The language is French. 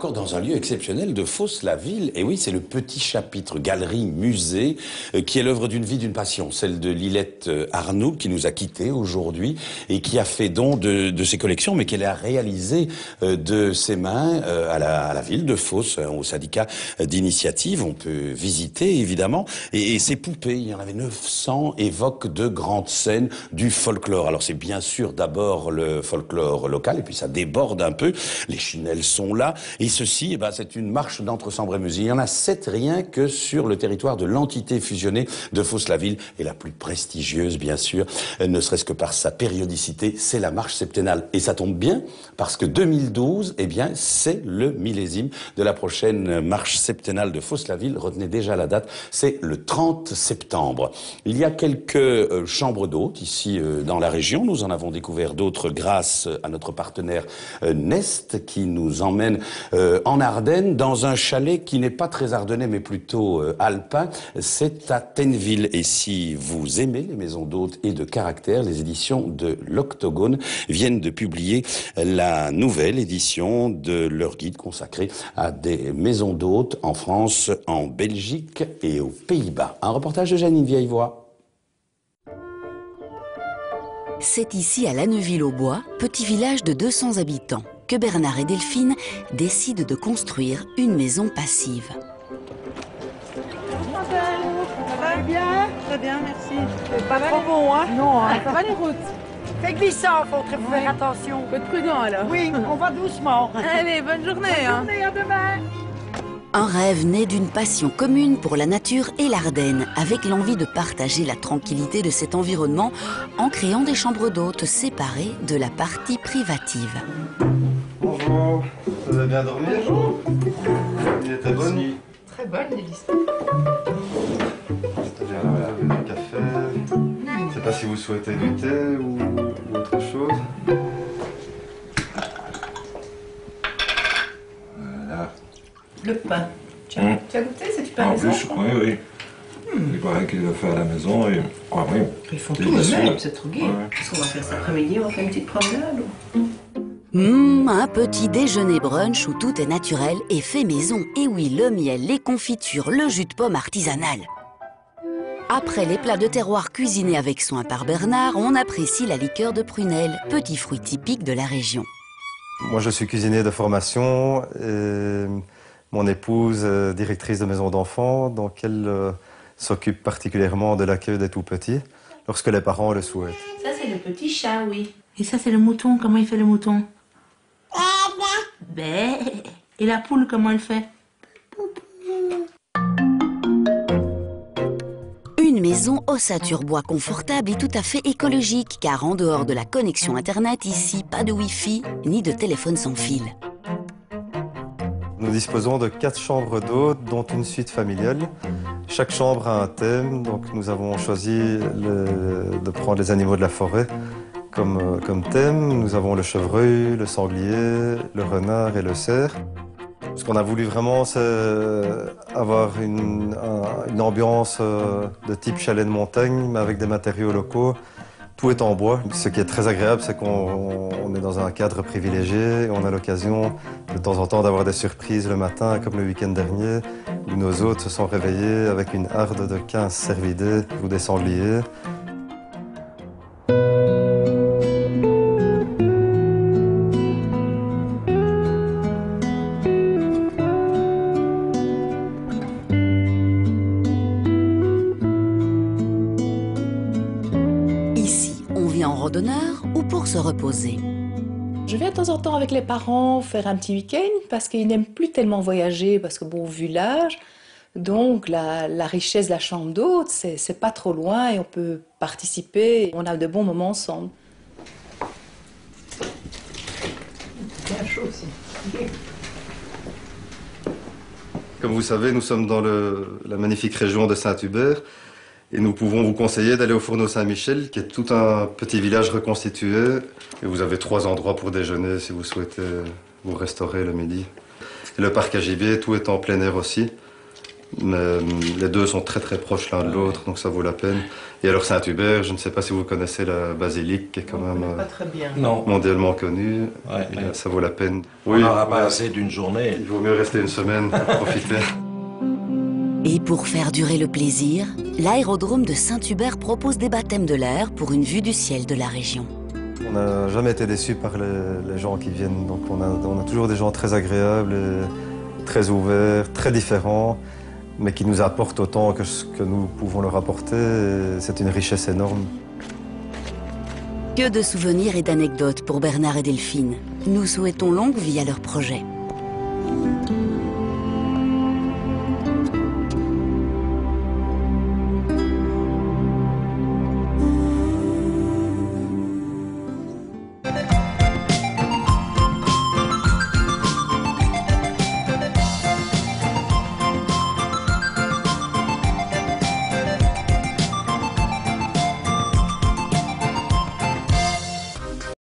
encore dans un lieu exceptionnel de Fos-la-Ville. Et oui, c'est le petit chapitre galerie-musée qui est l'œuvre d'une vie, d'une passion, celle de Lilette Arnoux qui nous a quittés aujourd'hui et qui a fait don de ses collections, mais qu'elle a réalisé de ses mains à la ville de Fos, au syndicat d'initiative. On peut visiter évidemment. Et ces poupées, il y en avait 900, évoquent de grandes scènes du folklore. Alors c'est bien sûr d'abord le folklore local et puis ça déborde un peu. Les chinelles sont là et ceci, c'est une marche d'entre-Sambre-et-Musée. Il y en a 7 rien que sur le territoire de l'entité fusionnée de Fos-la-Ville et la plus prestigieuse bien sûr, ne serait-ce que par sa périodicité, c'est la marche septennale. Et ça tombe bien parce que 2012, c'est le millésime de la prochaine marche septennale de Fos-la-Ville. Retenez déjà la date, c'est le 30 septembre. Il y a quelques chambres d'hôtes ici dans la région. Nous en avons découvert d'autres grâce à notre partenaire Nest qui nous emmène en Ardennes dans un chalet qui n'est pas très ardennais mais plutôt alpin. C'est à Tenneville. Et si vous aimez les maisons d'hôtes et de caractère, les éditions de l'Octogone viennent de publier la nouvelle édition de leur guide consacré à des maisons d'hôtes en France, en Belgique et aux Pays-Bas. Un reportage de Janine Vieillevoix. C'est ici, à Lanneville-au-Bois, petit village de 200 habitants, que Bernard et Delphine décident de construire une maison passive. Ça va bien? Très bien, merci. C'est pas trop bon, hein? Non, hein, ça va les routes? C'est glissant, faut faire attention. Faut être prudent alors. Oui, on va doucement. Allez, bonne journée. Bonne journée, à demain. Un rêve né d'une passion commune pour la nature et l'Ardenne, avec l'envie de partager la tranquillité de cet environnement en créant des chambres d'hôtes séparées de la partie privative. Bonjour, vous avez bien dormi? Bonjour. Il était bonne? Très bonne, Élise. C'est-à-dire là, vous avez du café. Je ne sais pas si vous souhaitez du thé ou autre chose. Voilà. Le pain. Tu as goûté, c'est du pain En maison? plus, oui. Il paraît qu'il le fait à la maison et... Ah oui. Ils font tout Délicieux. eux-mêmes, c'est trop gai. Ouais. Qu'est-ce qu'on va faire cet après-midi? On va faire une petite promenade ou... Un petit déjeuner brunch où tout est naturel et fait maison. Et oui, le miel, les confitures, le jus de pomme artisanal. Après les plats de terroir cuisinés avec soin par Bernard, on apprécie la liqueur de prunelle, petit fruit typique de la région. Moi, je suis cuisinier de formation et mon épouse est directrice de maison d'enfants, donc elle s'occupe particulièrement de l'accueil des tout-petits lorsque les parents le souhaitent. Ça, c'est le petit chat, oui. Et ça, c'est le mouton. Comment il fait le mouton? Bé. Et la poule, comment elle fait? Une maison ossature bois confortable et tout à fait écologique, car en dehors de la connexion Internet, ici, pas de Wi-Fi ni de téléphone sans fil. Nous disposons de 4 chambres d'hôtes, dont une suite familiale. Chaque chambre a un thème, donc nous avons choisi de prendre les animaux de la forêt comme thème. Nous avons le chevreuil, le sanglier, le renard et le cerf. Ce qu'on a voulu vraiment, c'est avoir une ambiance de type chalet de montagne, mais avec des matériaux locaux. Tout est en bois. Ce qui est très agréable, c'est qu'on est dans un cadre privilégié et on a l'occasion de temps en temps d'avoir des surprises le matin, comme le week-end dernier, où nos hôtes se sont réveillés avec une harde de 15 cervidés ou des sangliers. En randonneur ou pour se reposer. Je viens de temps en temps avec les parents faire un petit week-end parce qu'ils n'aiment plus tellement voyager parce que bon, vu l'âge, donc la richesse de la chambre d'hôte, c'est pas trop loin et on peut participer, on a de bons moments ensemble. C'est bien chaud aussi. Comme vous savez, nous sommes dans la magnifique région de Saint-Hubert. Et nous pouvons vous conseiller d'aller au Fourneau Saint-Michel, qui est tout un petit village reconstitué. Et vous avez 3 endroits pour déjeuner si vous souhaitez vous restaurer le midi. Et le parc à gibier, tout est en plein air aussi. Mais les deux sont très très proches l'un de l'autre, donc ça vaut la peine. Et alors Saint-Hubert, je ne sais pas si vous connaissez la basilique, qui est quand même Pas très bien. Non. mondialement connue. Ouais, Et, ouais. ça vaut la peine. On n'aura pas assez d'une journée. Il vaut mieux rester une semaine pour profiter. Et pour faire durer le plaisir, l'aérodrome de Saint-Hubert propose des baptêmes de l'air pour une vue du ciel de la région. On n'a jamais été déçus par les gens qui viennent. Donc on a toujours des gens très agréables, et très ouverts, très différents, mais qui nous apportent autant que ce que nous pouvons leur apporter. Et c'est une richesse énorme. Que de souvenirs et d'anecdotes pour Bernard et Delphine. Nous souhaitons longue vie à leur projet.